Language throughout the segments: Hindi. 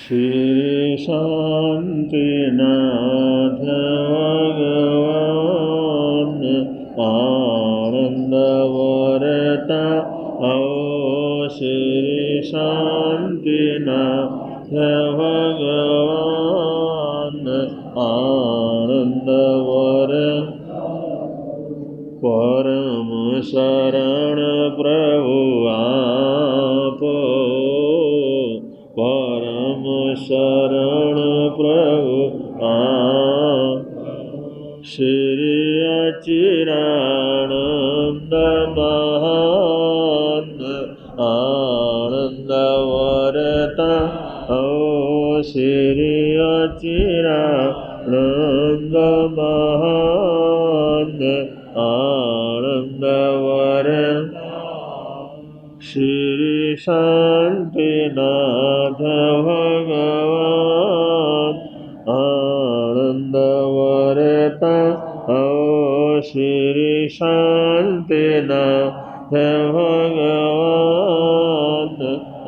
श्री शांतिनाथ भगवान आनंद वरता आओ। श्री शांतिनाथ भगवान आनंद वरता परम शरण प्रभु आप। परम शरण प्रभु आप। श्री अचिरानंद महान आनंद वरता ओ। श्री अचिरानंद महान आनंद वरता श्री शांतिनाथ भगवान आनंद वरता ओ। श्री शांतिनाथ भगवान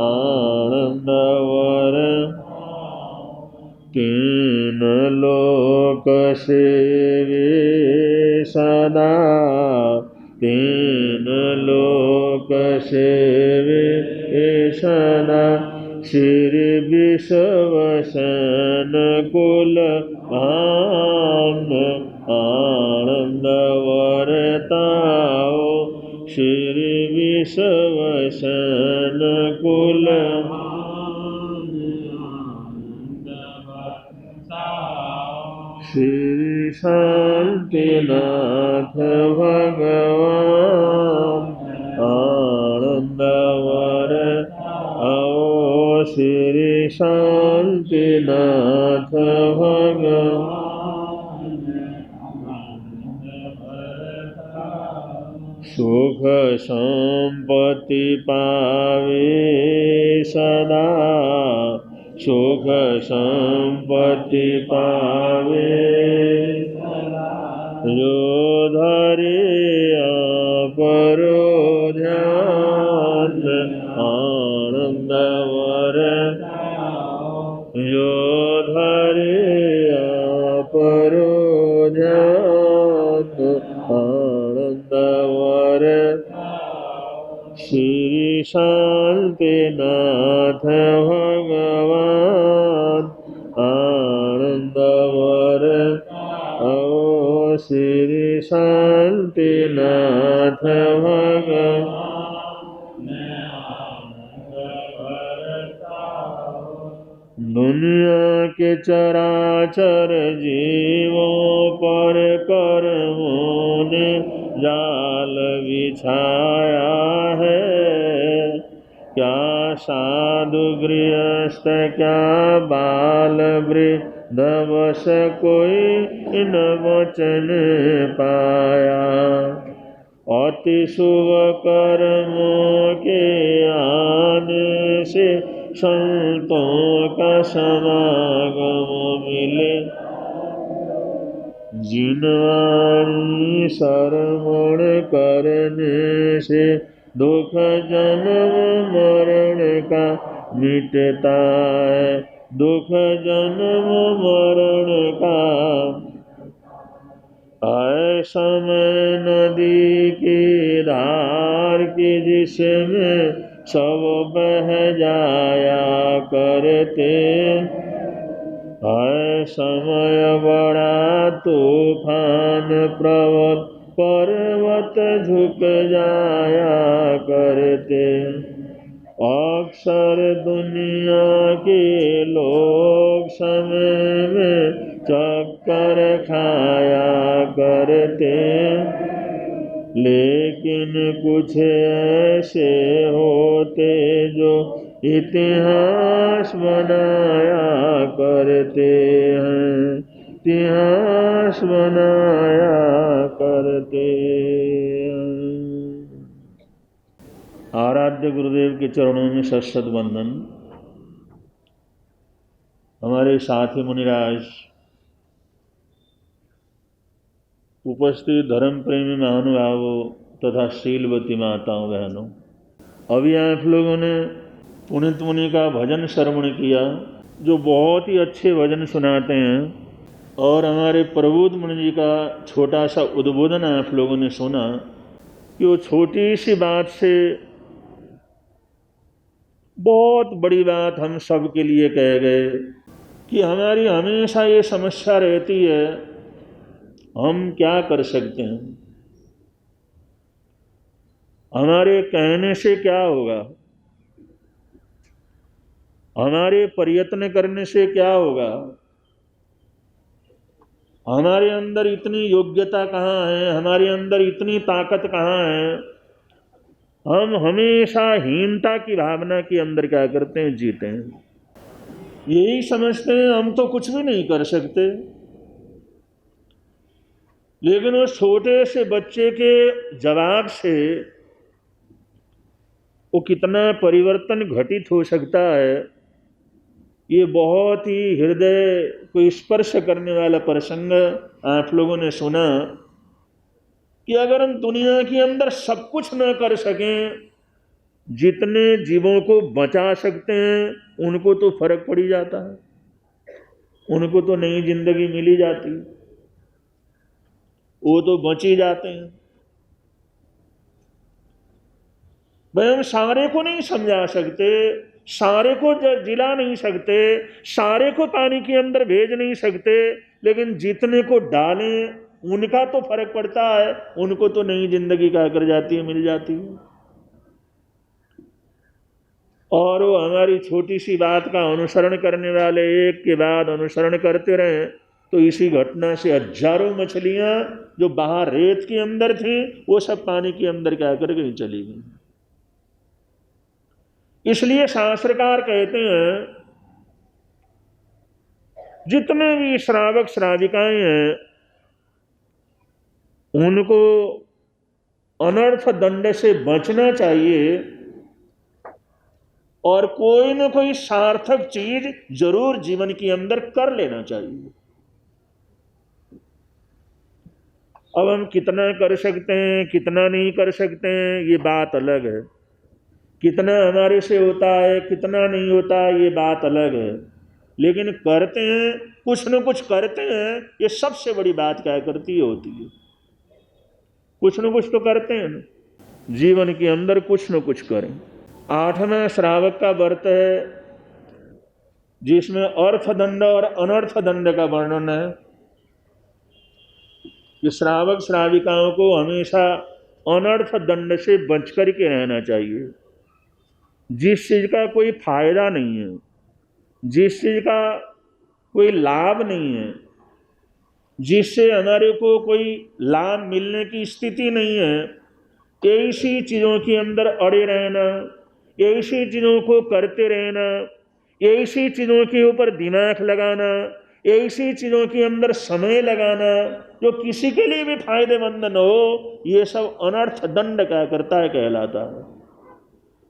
आनंद वरता तीन लोक सेवे सदा। तीन लोक सेवे सदा। श्री विश्वसन कुल भान आनंद वरता ओ। श्री विश्वसन कुल श्री शांतिनाथ भगवान आनंद वरता आओ। श्री शांतिनाथ भगवान सुख संपत्ति पावे सदा। सुख संपत्ति पावे जो धरे अपरो ध्यान आनंद वरता जो धरे अपरो ध्यान आनंद वरता श्री शांतिनाथ भगवान आनंद वरता ओ। श्री शांतिनाथ भगवान दुनिया के चराचर जीवों पर कर्मों ने जाल बिछाया है। क्या साधु गृहस्थ क्या बाल वृद्ध बस कोई इन वचन पाया। अति शुभ कर्मों के आने से संतों का समागम मिले। जिनवाणी श्रवण करने से दुख जन्म मरण का मिटता है। दुख जन्म मरण का ऐसा मैं नदी की धार की जिसमें सब बह जाया करते। है समय बड़ा तूफान प्रबल पर्वत झुक जाया करते। अक्सर दुनिया के लोग समय में चक्कर खाया करते। लेकिन कुछ ऐसे होते जो इतिहास बनाया करते हैं। इतिहास बनाया करते हैं। आराध्य गुरुदेव के चरणों में सशत वंदन। हमारे साथी मुनिराज, उपस्थित धर्म प्रेमी महानुभावों तथा शीलवती माताओं बहनों, अभी आप लोगों ने पुनीत मुनि का भजन श्रवण किया। जो बहुत ही अच्छे भजन सुनाते हैं, और हमारे प्रबोध मुनि जी का छोटा सा उद्बोधन आप लोगों ने सुना कि वो छोटी सी बात से बहुत बड़ी बात हम सब के लिए कह गए कि हमारी हमेशा ये समस्या रहती है, हम क्या कर सकते हैं, हमारे कहने से क्या होगा, हमारे प्रयत्न करने से क्या होगा, हमारे अंदर इतनी योग्यता कहाँ है, हमारे अंदर इतनी ताकत कहाँ है। हम हमेशा हीनता की भावना के अंदर क्या करते हैं, जीते हैं। यही समझते हैं हम तो कुछ भी नहीं कर सकते। लेकिन उस छोटे से बच्चे के जवाब से वो कितना परिवर्तन घटित हो सकता है, ये बहुत ही हृदय को स्पर्श करने वाला प्रसंग आप लोगों ने सुना कि अगर हम दुनिया के अंदर सब कुछ न कर सकें, जितने जीवों को बचा सकते हैं उनको तो फर्क पड़ ही जाता है, उनको तो नई जिंदगी मिल ही जाती, वो तो बच ही जाते हैं। भाई हम सारे को नहीं समझा सकते, सारे को जिला नहीं सकते, सारे को पानी के अंदर भेज नहीं सकते, लेकिन जितने को डालें उनका तो फर्क पड़ता है, उनको तो नई जिंदगी क्या कर जाती है, मिल जाती है। और वो हमारी छोटी सी बात का अनुसरण करने वाले एक के बाद अनुसरण करते रहे, तो इसी घटना से हजारों मछलियां जो बाहर रेत के अंदर थी वो सब पानी के अंदर क्या कर गई, चली गई। इसलिए शास्त्रकार कहते हैं जितने भी श्रावक श्राविकाएं हैं उनको अनर्थ दंड से बचना चाहिए, और कोई न कोई सार्थक चीज जरूर जीवन के अंदर कर लेना चाहिए। अब हम कितना कर सकते हैं, कितना नहीं कर सकते हैं, ये बात अलग है। कितना हमारे से होता है, कितना नहीं होता, ये बात अलग है। लेकिन करते हैं, कुछ न कुछ करते हैं, ये सबसे बड़ी बात क्या करती होती है। कुछ न कुछ तो करते हैं ना, जीवन के अंदर कुछ न कुछ करें। 8वां श्रावक का व्रत है जिसमें अर्थदंड और अनर्थ दंड का वर्णन है कि श्रावक श्राविकाओं को हमेशा अनर्थ दंड से बच करके रहना चाहिए। जिस चीज का कोई फायदा नहीं है, जिस चीज का कोई लाभ नहीं है, जिससे हमारे को कोई लाभ मिलने की स्थिति नहीं है, ऐसी चीजों के अंदर अड़े रहना, ऐसी चीजों को करते रहना, ऐसी चीजों के ऊपर दिमाग लगाना, ऐसी चीजों के अंदर समय लगाना जो किसी के लिए भी फायदेमंद न हो, ये सब अनर्थ दंड क्या करता है, कहलाता है।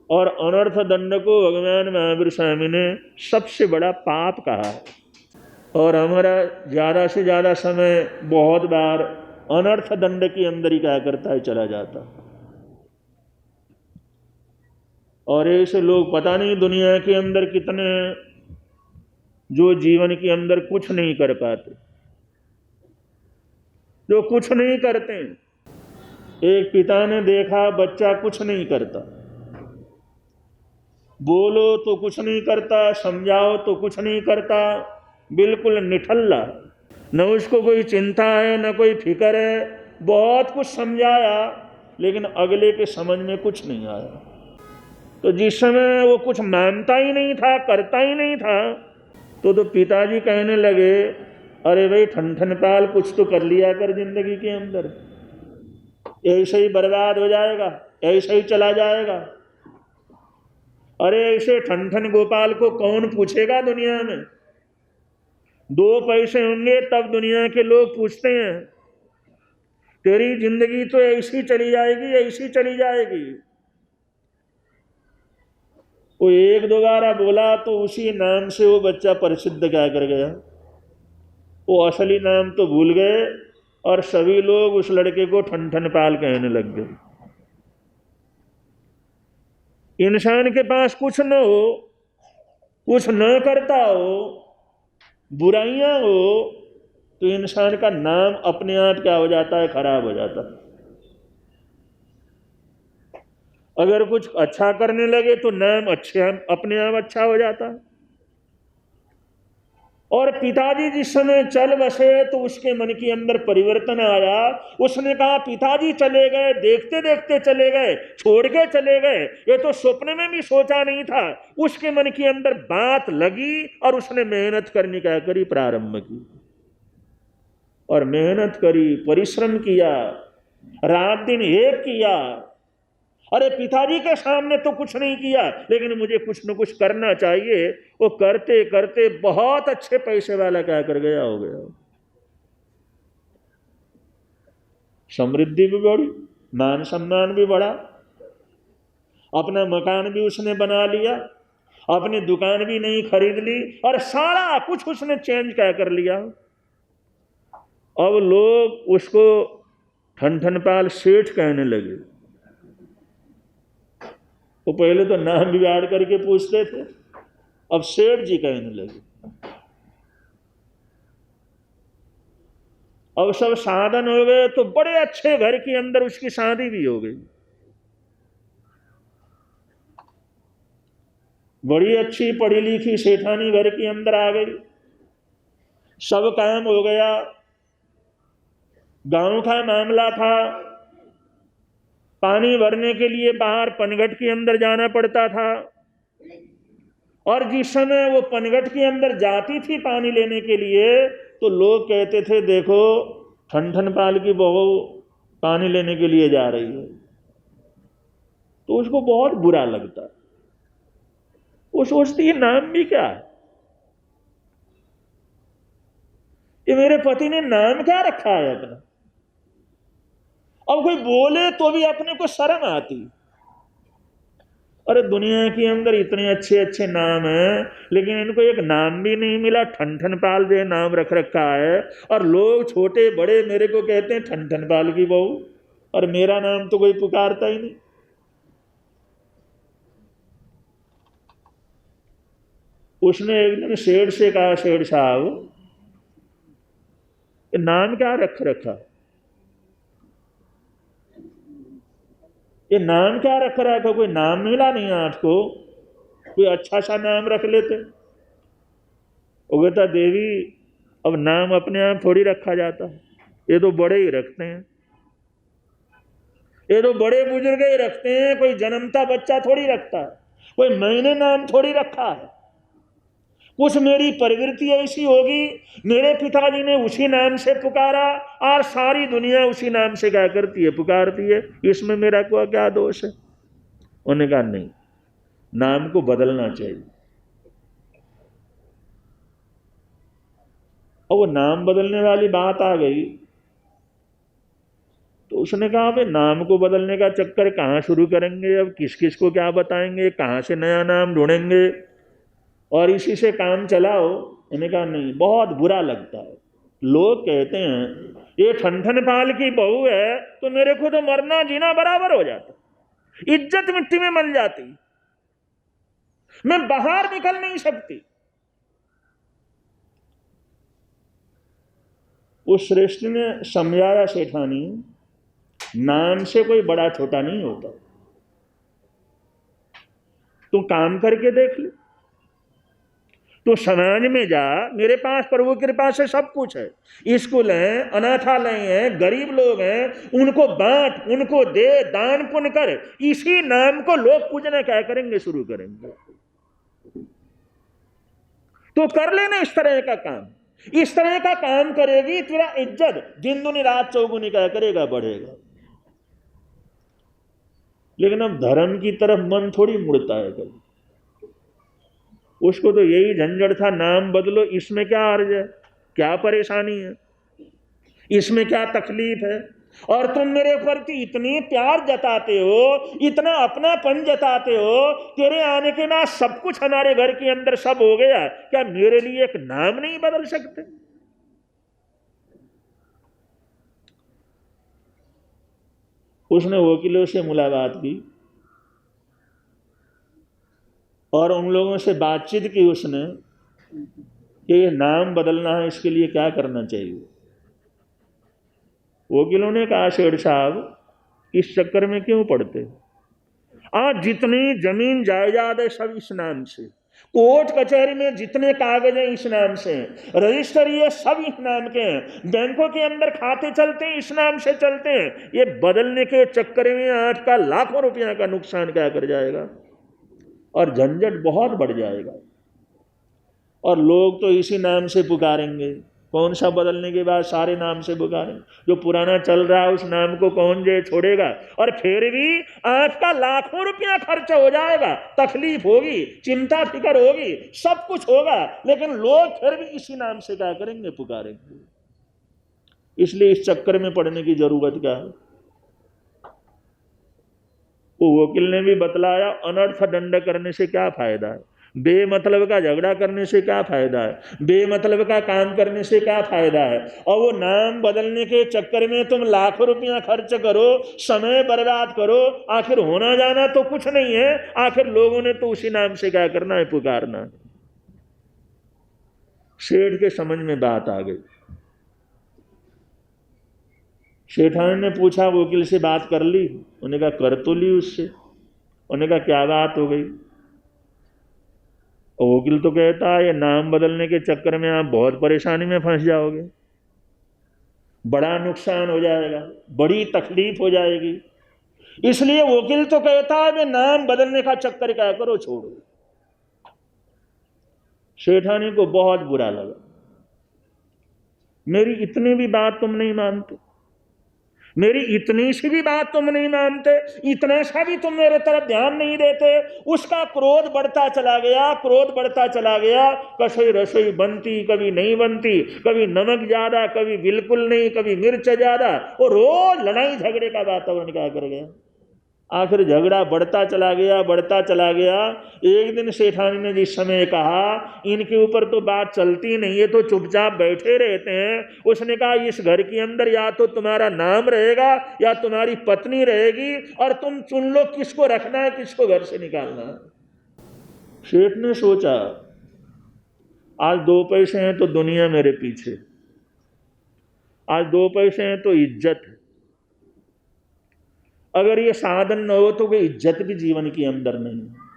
और अनर्थ दंड को भगवान महावीर स्वामी ने सबसे बड़ा पाप कहा है। और हमारा ज़्यादा से ज़्यादा समय बहुत बार अनर्थ दंड के अंदर ही क्या करता है, चला जाता है। और ऐसे लोग पता नहीं दुनिया के अंदर कितने जो जीवन के अंदर कुछ नहीं कर पाते, जो कुछ नहीं करते। एक पिता ने देखा बच्चा कुछ नहीं करता, बोलो तो कुछ नहीं करता, समझाओ तो कुछ नहीं करता, बिल्कुल निठल्ला, न उसको कोई चिंता है न कोई फिक्र है। बहुत कुछ समझाया लेकिन अगले के समझ में कुछ नहीं आया। तो जिस समय वो कुछ मानता ही नहीं था, करता ही नहीं था, तो पिताजी कहने लगे, अरे भाई ठन पाल, कुछ तो कर लिया कर जिंदगी के अंदर, ऐसे ही बर्बाद हो जाएगा, ऐसे ही चला जाएगा। अरे ऐसे ठन गोपाल को कौन पूछेगा दुनिया में? 2 पैसे होंगे तब दुनिया के लोग पूछते हैं। तेरी जिंदगी तो ऐसी चली जाएगी, ऐसी चली जाएगी। वो 1-2 बार बोला तो उसी नाम से वो बच्चा प्रसिद्ध क्या कर गया, वो असली नाम तो भूल गए और सभी लोग उस लड़के को ठन पाल कहने लग गए। इंसान के पास कुछ न हो, कुछ न करता हो, बुराइयां हो, तो इंसान का नाम अपने आप क्या हो जाता है, खराब हो जाता है। अगर कुछ अच्छा करने लगे तो नाम अपने आप अच्छा हो जाता है। और पिताजी जिस समय चल बसे तो उसके मन के अंदर परिवर्तन आया। उसने कहा पिताजी चले गए, देखते देखते चले गए, छोड़ के चले गए, ये तो स्वप्न में भी सोचा नहीं था। उसके मन के अंदर बात लगी और उसने मेहनत करनी क्या करी, प्रारंभ की। और मेहनत करी, परिश्रम किया, रात दिन एक किया। अरे पिताजी के सामने तो कुछ नहीं किया, लेकिन मुझे कुछ न कुछ करना चाहिए। वो करते करते बहुत अच्छे पैसे वाला क्या कर गया, हो गया। समृद्धि भी बढ़ी, मान सम्मान भी बढ़ा, अपना मकान भी उसने बना लिया, अपनी दुकान भी नहीं खरीद ली, और सारा कुछ उसने चेंज क्या कर लिया। अब लोग उसको ठनठनपाल सेठ कहने लगे। वो पहले तो नाम बिगाड़ करके पूछते थे, अब सेठ जी कहने लगे। अब सब साधन हो गए तो बड़े अच्छे घर के अंदर उसकी शादी भी हो गई। बड़ी अच्छी पढ़ी लिखी सेठानी घर के अंदर आ गई, सब काम हो गया। गांव का मामला था, पानी भरने के लिए बाहर पनघट के अंदर जाना पड़ता था। और जिस समय वो पनघट के अंदर जाती थी पानी लेने के लिए, तो लोग कहते थे देखो ठनठनपाल की बहू पानी लेने के लिए जा रही है। तो उसको बहुत बुरा लगता। वो सोचती है नाम भी क्या है, ये मेरे पति ने नाम क्या रखा है अपना। अब कोई बोले तो भी अपने को शर्म आती। अरे दुनिया के अंदर इतने अच्छे अच्छे नाम हैं, लेकिन इनको एक नाम भी नहीं मिला। ठनठनपाल जो नाम रख रखा है, और लोग छोटे बड़े मेरे को कहते हैं ठनठनपाल की बहू, और मेरा नाम तो कोई पुकारता ही नहीं। उसने एक दिन शेर से कहा, शेर साहब ये नाम क्या रख रखा, ये नाम क्या रख रखा, कोई नाम मिला नहीं आपको, कोई अच्छा सा नाम रख लेते। वो कहता देवी अब नाम अपने आप थोड़ी रखा जाता है, ये तो बड़े ही रखते हैं, ये तो बड़े बुजुर्ग ही रखते हैं, कोई जन्मता बच्चा थोड़ी रखता है, कोई मैंने नाम थोड़ी रखा है। कुछ मेरी प्रवृत्ति ऐसी होगी, मेरे पिताजी ने उसी नाम से पुकारा और सारी दुनिया उसी नाम से क्या करती है, पुकारती है, इसमें मेरा को क्या दोष है। उन्होंने कहा नहीं, नाम को बदलना चाहिए। और वो नाम बदलने वाली बात आ गई, तो उसने कहा भाई नाम को बदलने का चक्कर कहाँ शुरू करेंगे, अब किस किस को क्या बताएंगे, कहाँ से नया नाम ढूंढेंगे, और इसी से काम चलाओ। उन्होंने कहा नहीं, बहुत बुरा लगता है। लोग कहते हैं ये ठनठनपाल की बहू है तो मेरे को तो मरना जीना बराबर हो जाता, इज्जत मिट्टी में मिल जाती, मैं बाहर निकल नहीं सकती। उस श्रेष्ठ ने समझाया, सेठानी नाम से कोई बड़ा छोटा नहीं होता, तू काम करके देख ले, तो समाज में जा, मेरे पास प्रभु कृपा से सब कुछ है, स्कूल है, अनाथालय है, गरीब लोग हैं, उनको बांट, उनको दे, दान पुण्य कर। इसी नाम को लोग पूजना क्या करेंगे, शुरू करेंगे। तो कर लेना इस तरह का काम, इस तरह का काम करेगी, तेरा इज्जत दिन दुनी रात चौगुनी क्या करेगा, बढ़ेगा। लेकिन अब धर्म की तरफ मन थोड़ी मुड़ता है कभी। उसको तो यही झंझट था, नाम बदलो, इसमें क्या अर्ज है, क्या परेशानी है, इसमें क्या तकलीफ है। और तुम मेरे प्रति इतनी प्यार जताते हो, इतना अपनापन जताते हो, तेरे आने के बाद सब कुछ हमारे घर के अंदर सब हो गया, क्या मेरे लिए एक नाम नहीं बदल सकते। उसने वकीलों से मुलाकात की, और उन लोगों से बातचीत की उसने कि ये नाम बदलना है, इसके लिए क्या करना चाहिए। वकीलों ने कहा सेठ साहब इस चक्कर में क्यों पड़ते, आज जितनी जमीन जायदाद है सब इस नाम से, कोर्ट कचहरी में जितने कागज हैं इस नाम से, रजिस्टर ये सब इस नाम के हैं, बैंकों के अंदर खाते चलते हैं इस नाम से चलते हैं, ये बदलने के चक्कर में आज का लाखों रुपया का नुकसान क्या कर जाएगा और झंझट बहुत बढ़ जाएगा। और लोग तो इसी नाम से पुकारेंगे, कौन सा बदलने के बाद सारे नाम से पुकारेंगे, जो पुराना चल रहा है उस नाम को कौन जो छोड़ेगा। और फिर भी आपका लाखों रुपया खर्च हो जाएगा, तकलीफ होगी, चिंता फिक्र होगी, सब कुछ होगा, लेकिन लोग फिर भी इसी नाम से क्या करेंगे, पुकारेंगे। इसलिए इस चक्कर में पड़ने की जरूरत क्या है। वो वकील ने भी बतलाया अनर्थ दंड करने से क्या फायदा है, बेमतलब का झगड़ा करने से क्या फायदा है, बेमतलब का काम करने से क्या फायदा है। और वो नाम बदलने के चक्कर में तुम लाखों रुपया खर्च करो, समय बर्बाद करो, आखिर होना जाना तो कुछ नहीं है, आखिर लोगों ने तो उसी नाम से क्या करना है, पुकारना है। सेठ के समझ में बात आ गई। सेठानी ने पूछा वकील से बात कर ली, उन्होंने कहा कर तो ली उससे। उन्होंने कहा क्या बात हो गई। और वकील तो कहता है ये नाम बदलने के चक्कर में आप बहुत परेशानी में फंस जाओगे, बड़ा नुकसान हो जाएगा, बड़ी तकलीफ हो जाएगी। इसलिए वकील तो कहता है वे नाम बदलने का चक्कर क्या करो, छोड़ो। सेठानी को बहुत बुरा लगा, मेरी इतनी भी बात तुम नहीं मानते, मेरी इतनी सी भी बात तुम नहीं मानते, इतना सा भी तुम मेरे तरफ ध्यान नहीं देते। उसका क्रोध बढ़ता चला गया, क्रोध बढ़ता चला गया। कसोई रसोई बनती, कभी नहीं बनती, कभी नमक ज्यादा, कभी बिल्कुल नहीं, कभी मिर्च ज्यादा, और रोज लड़ाई झगड़े का वातावरण क्या कर गया। आखिर झगड़ा बढ़ता चला गया, बढ़ता चला गया। एक दिन सेठानी ने जिस समय कहा इनके ऊपर तो बात चलती नहीं है, तो चुपचाप बैठे रहते हैं, उसने कहा इस घर के अंदर या तो तुम्हारा नाम रहेगा या तुम्हारी पत्नी रहेगी, और तुम चुन लो किसको रखना है, किसको घर से निकालना है। सेठ ने सोचा आज 2 पैसे हैं तो दुनिया मेरे पीछे, आज 2 पैसे हैं तो इज्जत है, अगर ये साधन न हो तो कोई इज्जत भी जीवन के अंदर नहीं है।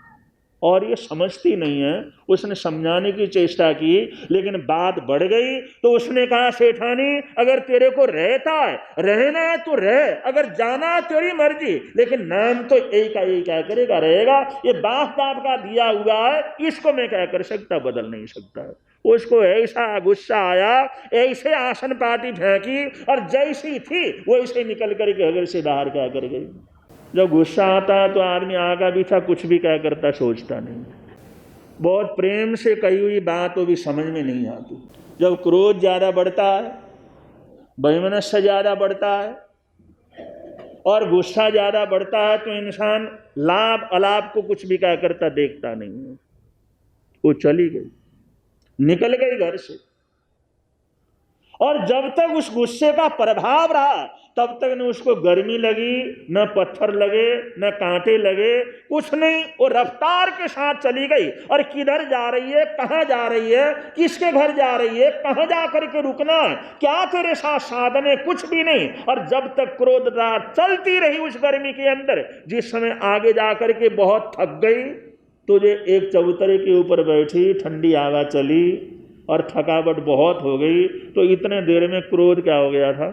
और ये समझती नहीं है। उसने समझाने की चेष्टा की, लेकिन बात बढ़ गई। तो उसने कहा सेठानी अगर तेरे को रहता है, रहना है तो रह, अगर जाना है तेरी मर्जी, लेकिन नाम तो एक का एक क्या करेगा, रहेगा। ये बाप बाप का दिया हुआ है, इसको मैं क्या कर सकता, बदल नहीं सकता है। उसको ऐसा गुस्सा आया, ऐसे आसन पाटी फेंकी, और जैसी थी वैसे निकल करके घर से बाहर क्या कर गई। जब गुस्सा आता है तो आदमी आगा भी था कुछ भी क्या करता, सोचता नहीं। बहुत प्रेम से कही हुई बात वो भी समझ में नहीं आती। जब क्रोध ज़्यादा बढ़ता है, वैमनस्य ज़्यादा बढ़ता है और गुस्सा ज़्यादा बढ़ता है, तो इंसान लाभ अलाभ को कुछ भी क्या करता, देखता नहीं है। वो चली गई, निकल गई घर से। और जब तक उस गुस्से का प्रभाव रहा तब तक न उसको गर्मी लगी, न पत्थर लगे, न कांटे लगे, कुछ नहीं। वो रफ्तार के साथ चली गई। और किधर जा रही है, कहां जा रही है, किसके घर जा रही है, कहां जा करके रुकना है, क्या तेरे साथ साधन है, कुछ भी नहीं। और जब तक क्रोध रात चलती रही उस गर्मी के अंदर, जिस समय आगे जा करके बहुत थक गई, तो जो एक चबूतरे के ऊपर बैठी, ठंडी हवा चली और थकावट बहुत हो गई, तो इतने देर में क्रोध क्या हो गया था,